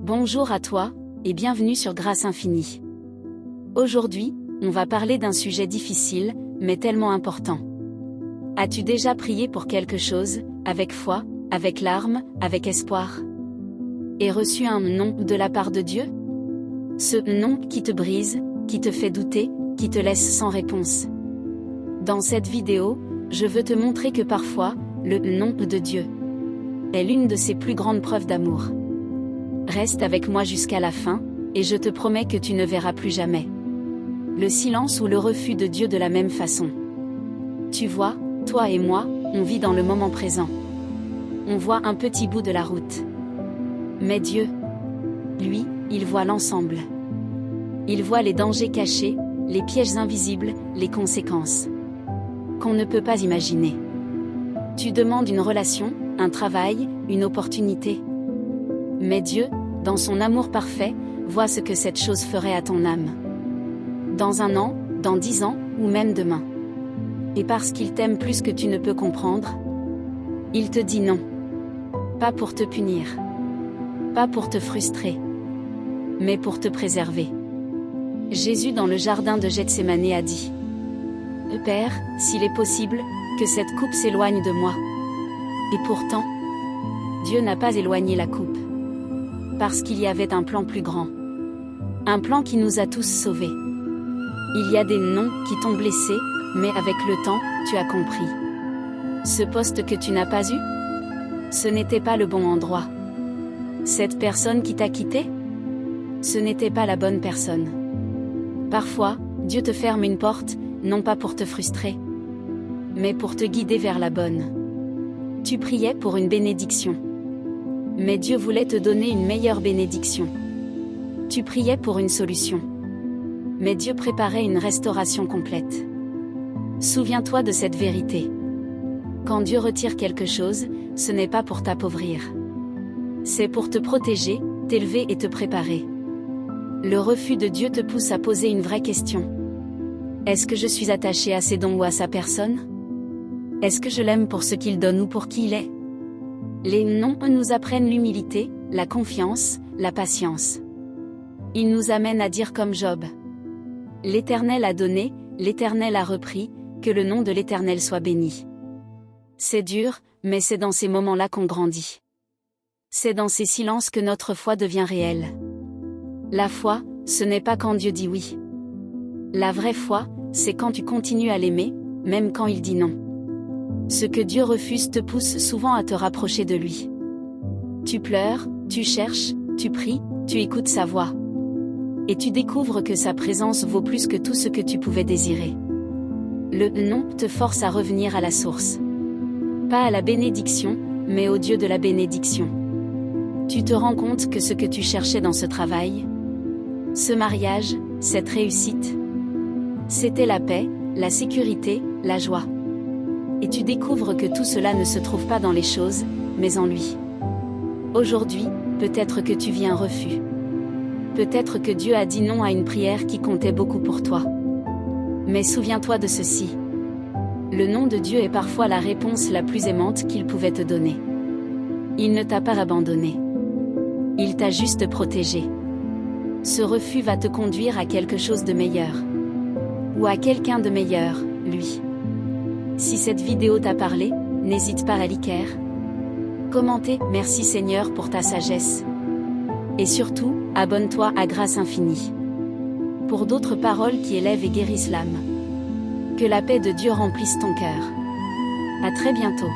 Bonjour à toi, et bienvenue sur Grâce Infinie. Aujourd'hui, on va parler d'un sujet difficile, mais tellement important. As-tu déjà prié pour quelque chose, avec foi, avec larmes, avec espoir? Et reçu un non de la part de Dieu? Ce non qui te brise, qui te fait douter, qui te laisse sans réponse. Dans cette vidéo, je veux te montrer que parfois, le non de Dieu est l'une de ses plus grandes preuves d'amour. Reste avec moi jusqu'à la fin, et je te promets que tu ne verras plus jamais le silence ou le refus de Dieu de la même façon. Tu vois, toi et moi, on vit dans le moment présent. On voit un petit bout de la route. Mais Dieu, lui, il voit l'ensemble. Il voit les dangers cachés, les pièges invisibles, les conséquences qu'on ne peut pas imaginer. Tu demandes une relation, un travail, une opportunité. Mais Dieu, dans son amour parfait, voit ce que cette chose ferait à ton âme. Dans 1 an, dans 10 ans, ou même demain. Et parce qu'il t'aime plus que tu ne peux comprendre, il te dit non. Pas pour te punir. Pas pour te frustrer. Mais pour te préserver. Jésus dans le jardin de Gethsémani a dit: Père, s'il est possible, que cette coupe s'éloigne de moi. Et pourtant, Dieu n'a pas éloigné la coupe. Parce qu'il y avait un plan plus grand. Un plan qui nous a tous sauvés. Il y a des noms qui t'ont blessé, mais avec le temps, tu as compris. Ce poste que tu n'as pas eu? Ce n'était pas le bon endroit. Cette personne qui t'a quitté? Ce n'était pas la bonne personne. Parfois, Dieu te ferme une porte, non pas pour te frustrer, mais pour te guider vers la bonne. Tu priais pour une bénédiction. Mais Dieu voulait te donner une meilleure bénédiction. Tu priais pour une solution. Mais Dieu préparait une restauration complète. Souviens-toi de cette vérité. Quand Dieu retire quelque chose, ce n'est pas pour t'appauvrir. C'est pour te protéger, t'élever et te préparer. Le refus de Dieu te pousse à poser une vraie question. Est-ce que je suis attaché à ses dons ou à sa personne? Est-ce que je l'aime pour ce qu'il donne ou pour qui il est? Les noms nous apprennent l'humilité, la confiance, la patience. Ils nous amènent à dire comme Job: L'Éternel a donné, l'Éternel a repris, que le nom de l'Éternel soit béni. C'est dur, mais c'est dans ces moments-là qu'on grandit. C'est dans ces silences que notre foi devient réelle. La foi, ce n'est pas quand Dieu dit oui. La vraie foi, c'est quand tu continues à l'aimer, même quand il dit non. Ce que Dieu refuse te pousse souvent à te rapprocher de lui. Tu pleures, tu cherches, tu pries, tu écoutes sa voix. Et tu découvres que sa présence vaut plus que tout ce que tu pouvais désirer. Le non te force à revenir à la source. Pas à la bénédiction, mais au Dieu de la bénédiction. Tu te rends compte que ce que tu cherchais dans ce travail, ce mariage, cette réussite, c'était la paix, la sécurité, la joie. Et tu découvres que tout cela ne se trouve pas dans les choses, mais en lui. Aujourd'hui, peut-être que tu vis un refus. Peut-être que Dieu a dit non à une prière qui comptait beaucoup pour toi. Mais souviens-toi de ceci. Le nom de Dieu est parfois la réponse la plus aimante qu'il pouvait te donner. Il ne t'a pas abandonné. Il t'a juste protégé. Ce refus va te conduire à quelque chose de meilleur. Ou à quelqu'un de meilleur, lui. Si cette vidéo t'a parlé, n'hésite pas à liker, commenter, merci Seigneur pour ta sagesse. Et surtout, abonne-toi à Grâce Infinie. Pour d'autres paroles qui élèvent et guérissent l'âme. Que la paix de Dieu remplisse ton cœur. À très bientôt.